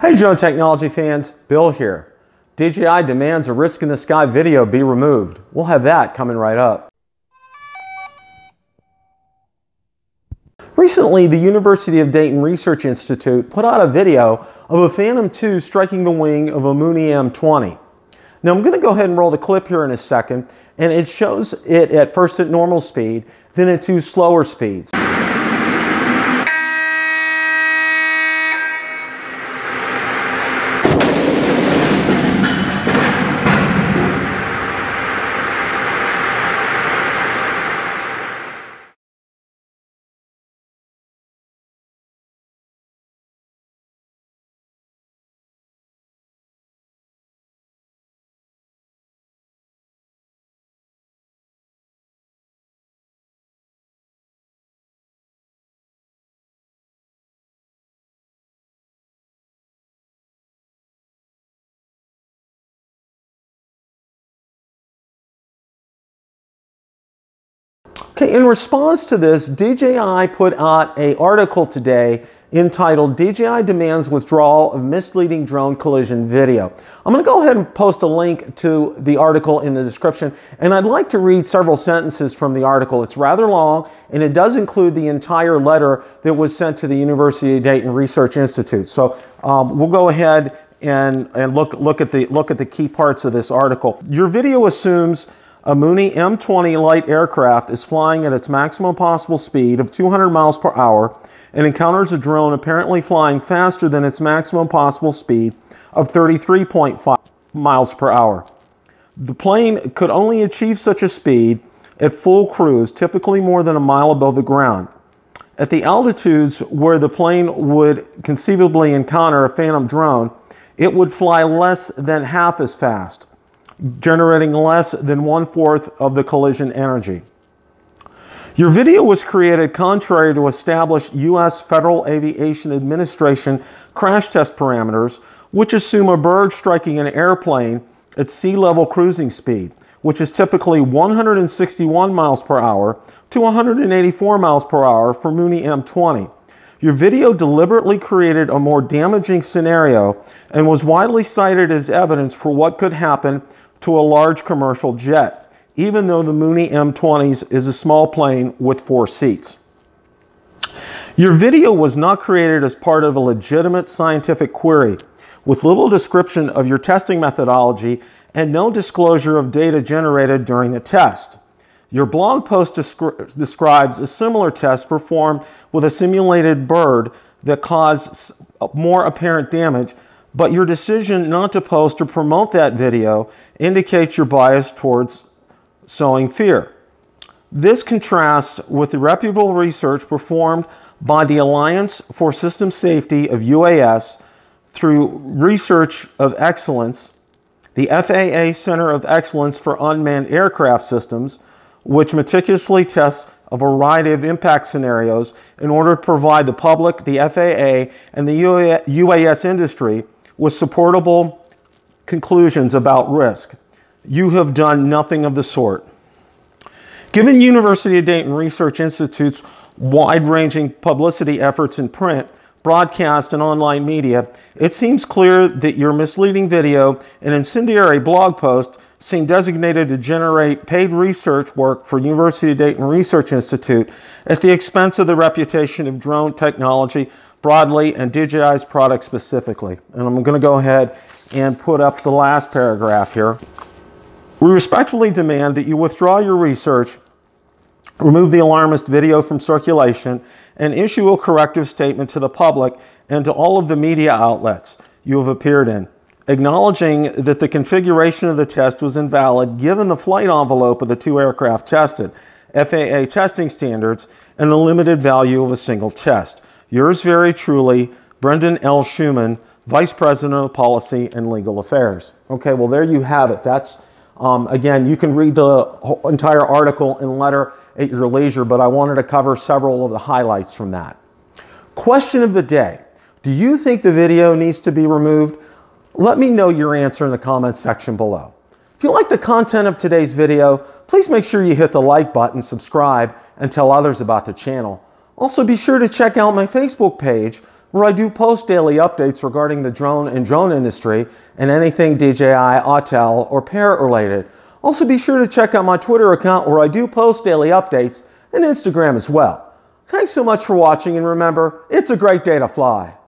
Hey drone technology fans, Bill here. DJI demands a Risk in the Sky video be removed. We'll have that coming right up. Recently, the University of Dayton Research Institute put out a video of a Phantom II striking the wing of a Mooney M20. Now I'm going to go ahead and roll the clip here in a second, and it shows it at first at normal speed, then at two slower speeds. Okay, in response to this, DJI put out an article today entitled DJI Demands Withdrawal of Misleading Drone Collision Video. I'm going to go ahead and post a link to the article in the description, and I'd like to read several sentences from the article. It's rather long, and it does include the entire letter that was sent to the University of Dayton Research Institute. So we'll go ahead and look at the key parts of this article. Your video assumes a Mooney M20 light aircraft is flying at its maximum possible speed of 200 miles per hour and encounters a drone apparently flying faster than its maximum possible speed of 33.5 miles per hour. The plane could only achieve such a speed at full cruise, typically more than a mile above the ground. At the altitudes where the plane would conceivably encounter a Phantom drone, it would fly less than half as fast, generating less than 1/4 of the collision energy. Your video was created contrary to established U.S. Federal Aviation Administration crash test parameters, which assume a bird striking an airplane at sea level cruising speed, which is typically 161 miles per hour to 184 miles per hour for Mooney M20. Your video deliberately created a more damaging scenario and was widely cited as evidence for what could happen to a large commercial jet, even though the Mooney M20 is a small plane with 4 seats. Your video was not created as part of a legitimate scientific query, with little description of your testing methodology and no disclosure of data generated during the test. Your blog post describes a similar test performed with a simulated bird that caused more apparent damage, but your decision not to post or promote that video indicates your bias towards sowing fear. This contrasts with the reputable research performed by the Alliance for System Safety of UAS through Research of Excellence, the FAA Center of Excellence for Unmanned Aircraft Systems, which meticulously tests a variety of impact scenarios in order to provide the public, the FAA, and the UAS industry with supportable conclusions about risk. You have done nothing of the sort. Given University of Dayton Research Institute's wide-ranging publicity efforts in print, broadcast, and online media, it seems clear that your misleading video and incendiary blog post seem designated to generate paid research work for University of Dayton Research Institute at the expense of the reputation of drone technology broadly and DJI's products specifically. And I'm going to go ahead and put up the last paragraph here. We respectfully demand that you withdraw your research, remove the alarmist video from circulation, and issue a corrective statement to the public and to all of the media outlets you have appeared in, acknowledging that the configuration of the test was invalid given the flight envelope of the 2 aircraft tested, FAA testing standards, and the limited value of a single test. Yours very truly, Brendan L. Schuman, Vice President of Policy and Legal Affairs. Okay, well there you have it. That's, again, you can read the entire article and letter at your leisure, but I wanted to cover several of the highlights from that. Question of the day. Do you think the video needs to be removed? Let me know your answer in the comments section below. If you like the content of today's video, please make sure you hit the like button, subscribe, and tell others about the channel. Also be sure to check out my Facebook page where I do post daily updates regarding the drone and drone industry and anything DJI, Autel, or Parrot related. Also be sure to check out my Twitter account where I do post daily updates, and Instagram as well. Thanks so much for watching, and remember, it's a great day to fly.